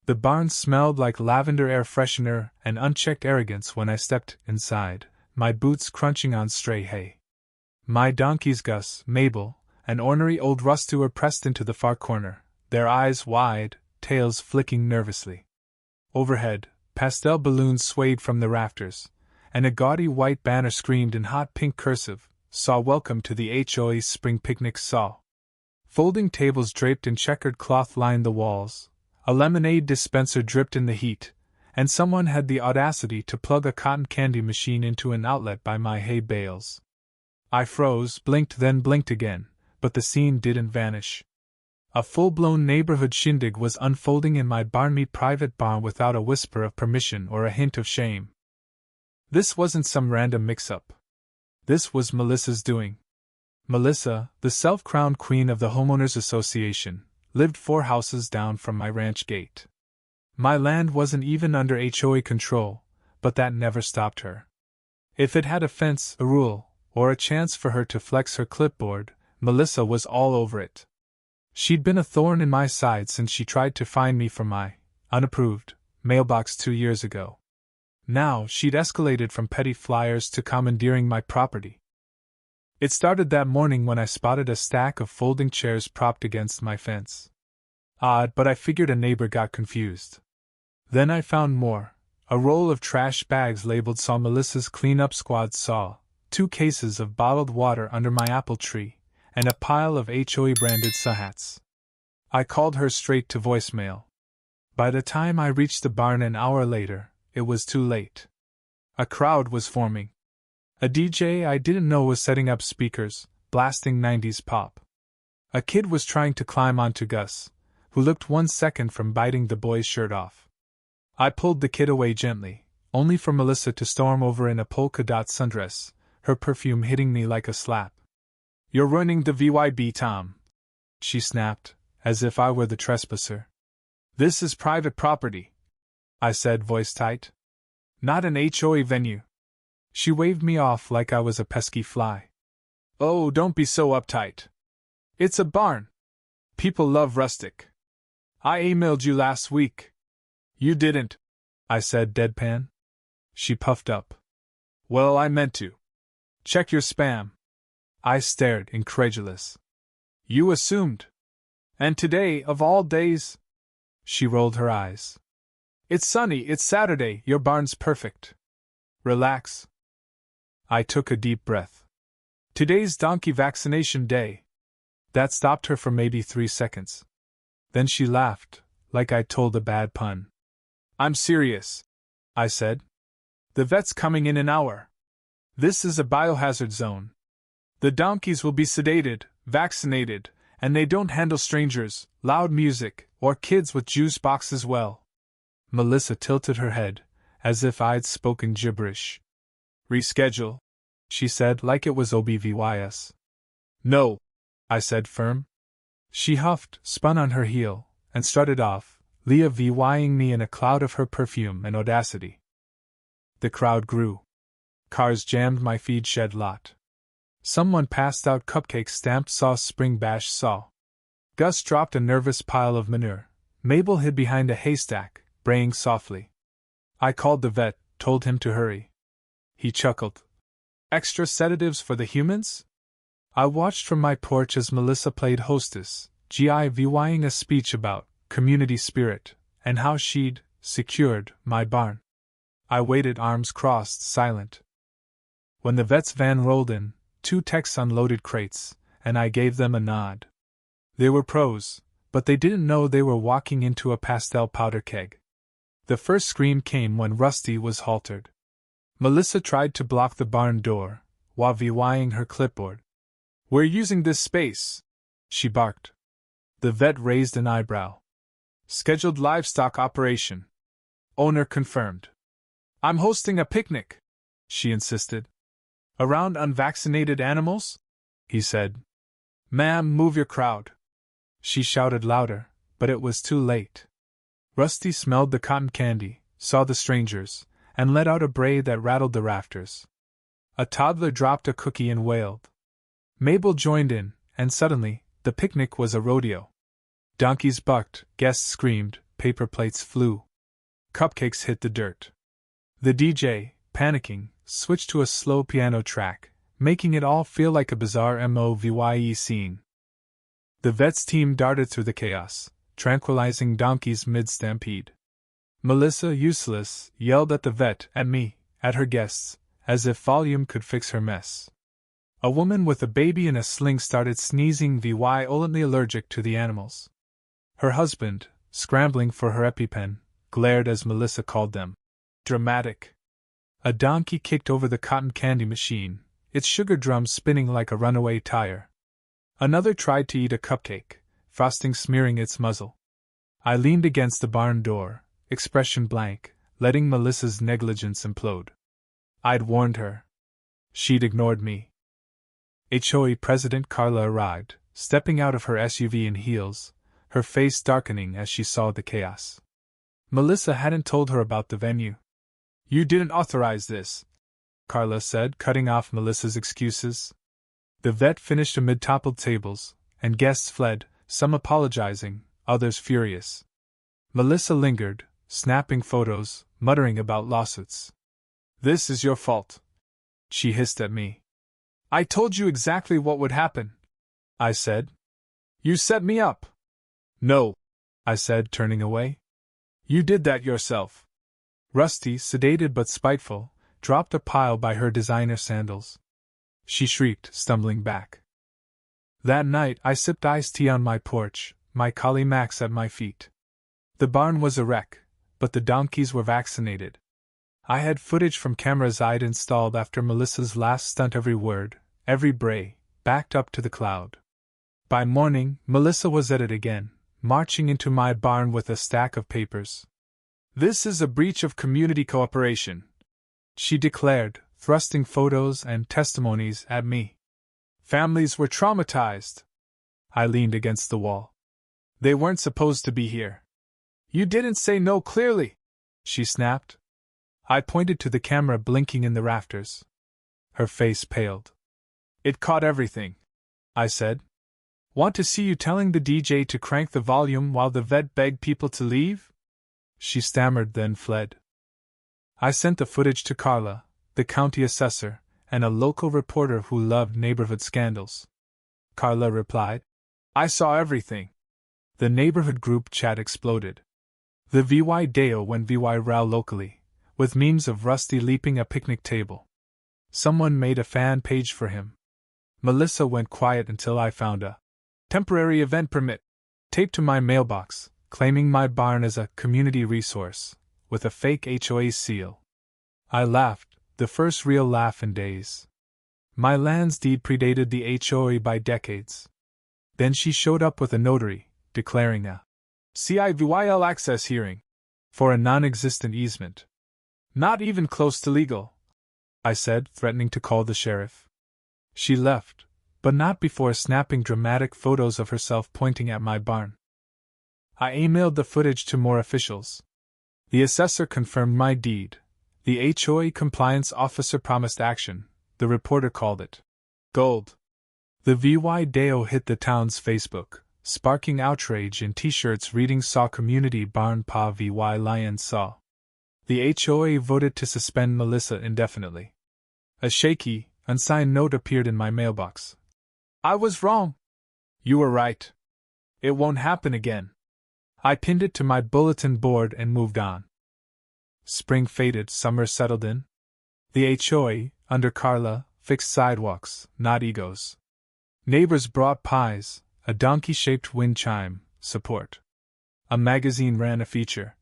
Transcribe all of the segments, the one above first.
The barn smelled like lavender air freshener and unchecked arrogance when I stepped inside, my boots crunching on stray hay. My donkeys Gus, Mabel, and ornery old Rusty were pressed into the far corner, their eyes wide, tails flicking nervously. Overhead, pastel balloons swayed from the rafters, and a gaudy white banner screamed in hot pink cursive, "Saw welcome to the HOA spring picnic saw." Folding tables draped in checkered cloth lined the walls, a lemonade dispenser dripped in the heat, and someone had the audacity to plug a cotton candy machine into an outlet by my hay bales. I froze, blinked then blinked again, but the scene didn't vanish. A full-blown neighborhood shindig was unfolding in my barnmeat private barn without a whisper of permission or a hint of shame. This wasn't some random mix-up. This was Melissa's doing. Melissa, the self-crowned queen of the Homeowners Association, lived 4 houses down from my ranch gate. My land wasn't even under HOA control, but that never stopped her. If it had a fence, a rule, or a chance for her to flex her clipboard, Melissa was all over it. She'd been a thorn in my side since she tried to find me for my unapproved mailbox 2 years ago. Now she'd escalated from petty flyers to commandeering my property. It started that morning when I spotted a stack of folding chairs propped against my fence. Odd, but I figured a neighbor got confused. Then I found more. A roll of trash bags labeled "Saw Melissa's Cleanup Squad Saw," 2 cases of bottled water under my apple tree, and a pile of HOA-branded saw hats. I called her straight to voicemail. By the time I reached the barn an hour later, it was too late. A crowd was forming. A DJ I didn't know was setting up speakers, blasting 90s pop. A kid was trying to climb onto Gus, who looked 1 second from biting the boy's shirt off. I pulled the kid away gently, only for Melissa to storm over in a polka-dot sundress, her perfume hitting me like a slap. "You're ruining the VYB, Tom," she snapped, as if I were the trespasser. "This is private property," I said, voice tight. "Not an HOA venue." She waved me off like I was a pesky fly. "Oh, don't be so uptight. It's a barn. People love rustic. I emailed you last week." "You didn't," I said deadpan. She puffed up. "Well, I meant to. Check your spam." I stared, incredulous. "You assumed. And today, of all days?" She rolled her eyes. "It's sunny, it's Saturday, your barn's perfect. Relax." I took a deep breath. "Today's donkey vaccination day." That stopped her for maybe 3 seconds. Then she laughed, like I'd told a bad pun. "I'm serious," I said. "The vet's coming in an hour. This is a biohazard zone. The donkeys will be sedated, vaccinated, and they don't handle strangers, loud music, or kids with juice boxes well." Melissa tilted her head, as if I'd spoken gibberish. "Reschedule," she said like it was OBVYS. "No," I said firm. She huffed, spun on her heel, and strutted off, Leah VYing me in a cloud of her perfume and audacity. The crowd grew. Cars jammed my feed shed lot. Someone passed out cupcakes stamped "Sauce Spring Bash Saw." Gus dropped a nervous pile of manure. Mabel hid behind a haystack, braying softly. I called the vet, told him to hurry. He chuckled. "Extra sedatives for the humans?" I watched from my porch as Melissa played hostess, GIVYing a speech about community spirit and how she'd secured my barn. I waited, arms crossed, silent. When the vet's van rolled in, 2 techs unloaded crates, and I gave them a nod. They were pros, but they didn't know they were walking into a pastel powder keg. The first scream came when Rusty was haltered. Melissa tried to block the barn door, while VYing her clipboard. "We're using this space," she barked. The vet raised an eyebrow. "Scheduled livestock operation." Owner confirmed. "I'm hosting a picnic," she insisted. "Around unvaccinated animals?" he said. "Ma'am, move your crowd." She shouted louder, but it was too late. Rusty smelled the cotton candy, saw the strangers, and let out a bray that rattled the rafters. A toddler dropped a cookie and wailed. Mabel joined in, and suddenly, the picnic was a rodeo. Donkeys bucked, guests screamed, paper plates flew. Cupcakes hit the dirt. The DJ, panicking, switched to a slow piano track, making it all feel like a bizarre movie scene. The vet's team darted through the chaos, tranquilizing donkeys mid-stampede. Melissa, useless, yelled at the vet, at me, at her guests, as if volume could fix her mess. A woman with a baby in a sling started sneezing, violently allergic to the animals. Her husband, scrambling for her EpiPen, glared as Melissa called them dramatic. A donkey kicked over the cotton candy machine, its sugar drum spinning like a runaway tire. Another tried to eat a cupcake, frosting smearing its muzzle. I leaned against the barn door, expression blank, letting Melissa's negligence implode. I'd warned her. She'd ignored me. HOA President Carla arrived, stepping out of her SUV in heels, her face darkening as she saw the chaos. Melissa hadn't told her about the venue. "You didn't authorize this," Carla said, cutting off Melissa's excuses. The vet finished amid toppled tables, and guests fled, some apologizing, others furious. Melissa lingered, snapping photos, muttering about lawsuits. "This is your fault," she hissed at me. "I told you exactly what would happen," I said. "You set me up." "No," I said, turning away. "You did that yourself." Rusty, sedated but spiteful, dropped a pile by her designer sandals. She shrieked, stumbling back. That night I sipped iced tea on my porch, my collie Max at my feet. The barn was a wreck, but the donkeys were vaccinated. I had footage from cameras I'd installed after Melissa's last stunt, every word, every bray, backed up to the cloud. By morning, Melissa was at it again, marching into my barn with a stack of papers. "This is a breach of community cooperation," she declared, thrusting photos and testimonies at me. "Families were traumatized." I leaned against the wall. "They weren't supposed to be here." "You didn't say no clearly," she snapped. I pointed to the camera blinking in the rafters. Her face paled. "It caught everything," I said. "Want to see you telling the DJ to crank the volume while the vet begged people to leave?" She stammered, then fled. I sent the footage to Carla, the county assessor, and a local reporter who loved neighborhood scandals. Carla replied, "I saw everything." The neighborhood group chat exploded. The VY Deo went viral locally, with memes of Rusty leaping a picnic table. Someone made a fan page for him. Melissa went quiet until I found a temporary event permit taped to my mailbox, claiming my barn as a community resource, with a fake HOA seal. I laughed, the first real laugh in days. My land's deed predated the HOA by decades. Then she showed up with a notary, declaring a CIVYL access hearing for a non-existent easement. "Not even close to legal," I said, threatening to call the sheriff. She left, but not before snapping dramatic photos of herself pointing at my barn. I emailed the footage to more officials. The assessor confirmed my deed. The HOA compliance officer promised action. The reporter called it gold. The VY Deo hit the town's Facebook, sparking outrage in t-shirts reading "Saw Community Barn Pa VY Lion Saw." The HOA voted to suspend Melissa indefinitely. A shaky, unsigned note appeared in my mailbox. "I was wrong." "You were right. It won't happen again." I pinned it to my bulletin board and moved on. Spring faded, summer settled in. The HOA, under Carla, fixed sidewalks, not egos. Neighbors brought pies, a donkey-shaped wind chime, support. A magazine ran a feature.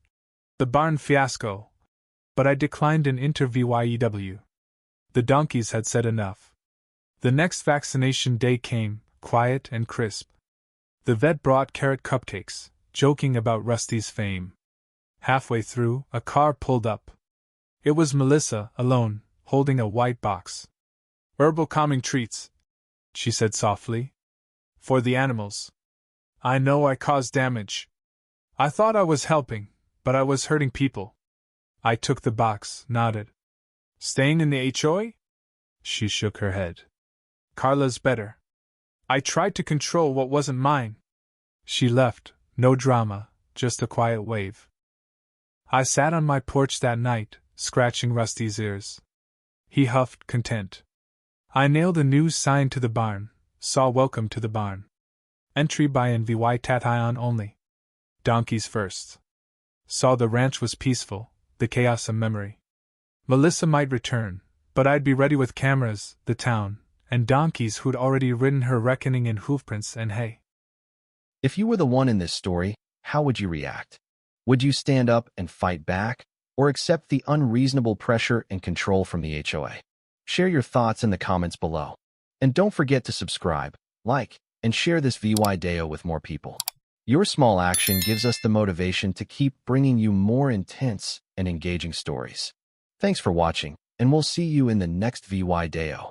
The barn fiasco. But I declined an interview. The donkeys had said enough. The next vaccination day came, quiet and crisp. The vet brought carrot cupcakes, joking about Rusty's fame. Halfway through, a car pulled up. It was Melissa, alone, holding a white box. "Herbal calming treats," she said softly. "For the animals. I know I caused damage. I thought I was helping, but I was hurting people." I took the box, nodded. "Staying in the HOA?" She shook her head. "Carla's better. I tried to control what wasn't mine." She left, no drama, just a quiet wave. I sat on my porch that night, scratching Rusty's ears. He huffed, content. I nailed a new sign to the barn, saw welcome to the barn. Entry by NVY Tathion only. Donkeys first. Saw the ranch was peaceful, the chaos a memory. Melissa might return, but I'd be ready with cameras, the town, and donkeys who'd already ridden her reckoning in hoofprints and hay. If you were the one in this story, how would you react? Would you stand up and fight back, or accept the unreasonable pressure and control from the HOA? Share your thoughts in the comments below. And don't forget to subscribe, like, and share this video with more people. Your small action gives us the motivation to keep bringing you more intense and engaging stories. Thanks for watching, and we'll see you in the next video.